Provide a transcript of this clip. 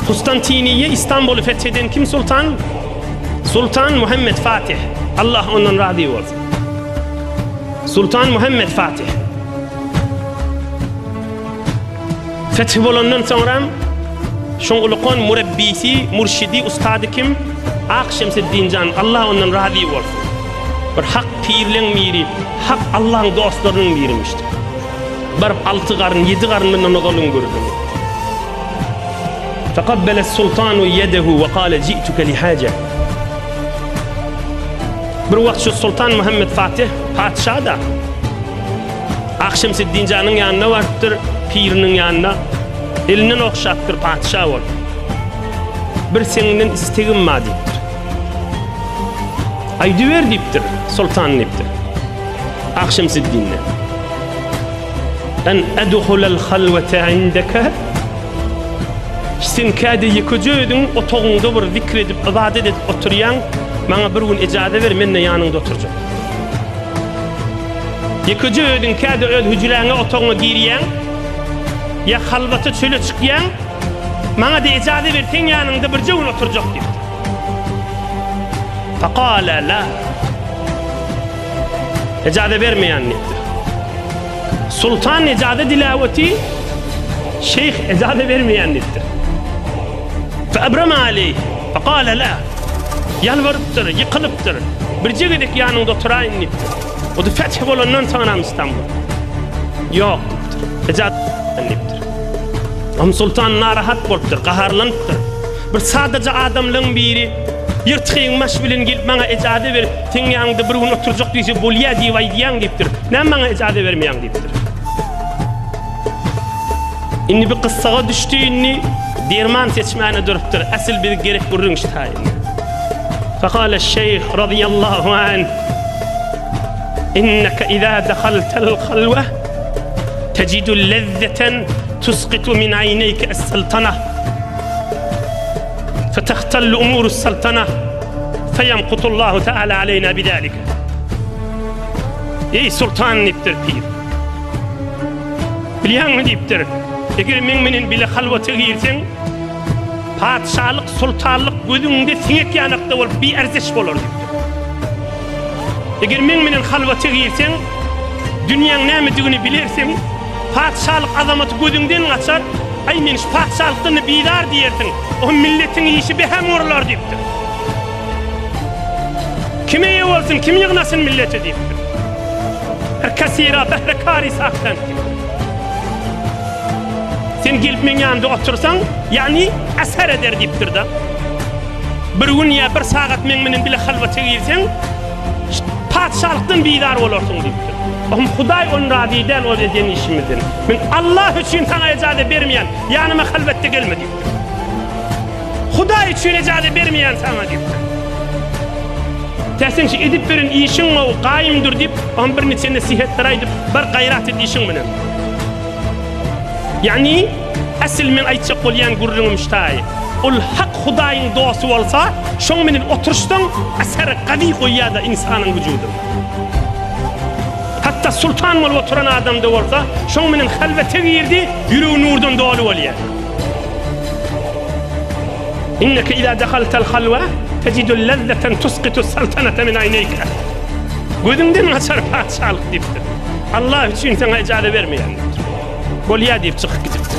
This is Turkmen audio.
Konstantiniye İstanbul'u fetheden kim sultan? Sultan Muhammed Fatih. Allah ondan razı olsun. Sultan Muhammed Fatih. Fetih bolandan sonra şoňulukon murabbisi, murşidi, ustady kim? Akşemseddin Can. Allah ondan razı olsun. Bir hak pirleň miri, hak Allah'ın dostlarynyň birimişdir. Barıp 6 garyn, 7 garyn bilen ogalyn gördüm. فقبل السلطان يده وقال جئتك لحاجة. Bir wagt şu Sultan Muhammed Fatih padşah da Akşemseddin Can'ın yanına varıptır, pirinin yanına elinden okşattır padşah ol. Bir seninden istegim ma deyiptir. Aydı ver deyiptir sultan deyiptir. Akşemseddin'e. En edhulel halvete indeke. Sen kade yıkıcıydın, otoğunda bir zikredip, ibadet edip oturuyan, bana bir gün icade ver, menle yanında oturacak. Yıkıcıydın, kade öl hücrene otoğuna giriyen, ya halvata çöle çıkyan, bana da icade ver, sen yanında bir gün oturacak dedi. Fakale la. Icade vermeyen nedir? Sultan icade dilaveti, şeyh icade vermeyen nedir? فأبرم عليه فقال لا yalvarıptır, yıkılıptır. Bir cegedek yanında oturayın niptir. O da fetih olandan sonra İstanbul. Yok niptir. Ecad niptir. Am sultan narahat boluptur, qaharlanıptır. Bir sadece adamlığın biri yırtıqın maşbilin gelip bana ecade ver. Sen yanında bir gün oturacak deyse bolya divay diyan niptir. Ne bana ecade vermeyen niptir. İnni bir kıssağa düştüğünü Dirman seçmeni duruptur. Asıl bir gerek burun iştahin. Fakale şeyh radiyallahu anh İnneke izâ dekhaltel halve tecidü lezzeten tusqitu min ayneyke es-sultana fetehtallu umuru s-sultana feyemkutullahu teala aleyna bidâlike. Ey sultan niptir pir. Biliyan mı niptir? Eger men bile halvata girsen, padşahlık, sultanlık gözüňde siňek ýanakda bolup bir erzeş bolar dipdir. Eger men halvata girsen, dünýäň nämedigini bilersen, padşahlyk azamaty gözüňden gaçar, ay men şu padşahlykdan bidar diýersin, o milletiň işi behem urlar dipdir. Kime ýe bolsun, kim ýygnasyn millete dipdir. Her kasira behrekari sakdan. Sen gelip men yanında otursan, yani eser eder diptir da. Bir gün ya bir saat men bile halvata girsen, padşahlıktan bidar olarsyň diptir. Oğlum Huday on radiden o dediğin işimizden. Men Allah için sana icade bermeyen, yanıma halvette gelme diptir. Huday için icade bermeyen sana diptir. Dersin ki edip verin işin o qaimdir dip, on bir neçe nasihatlar aydıp, bir gayrat et işin menen. Yani asıl men aytjak bolýan gurrunum ştaý. Ol hak Hudaýyň dostu bolsa, şoň menen oturuşdan eser qawi goýýar da insanyň wüjudyna. Hatta sultan bolup oturan adamda bolsa, şoň menen halwete girdi, ýüregi nurdan dolu bolýar. İnneke izâ dekhaltel halwa tecidü lezzeten tusqitu s-sultanata min ayneyke. Gözüňden gaçar padşahlyk dipdir. Allah üçin sana icade bermeýändir. Bolýar diýip çykyp gidip.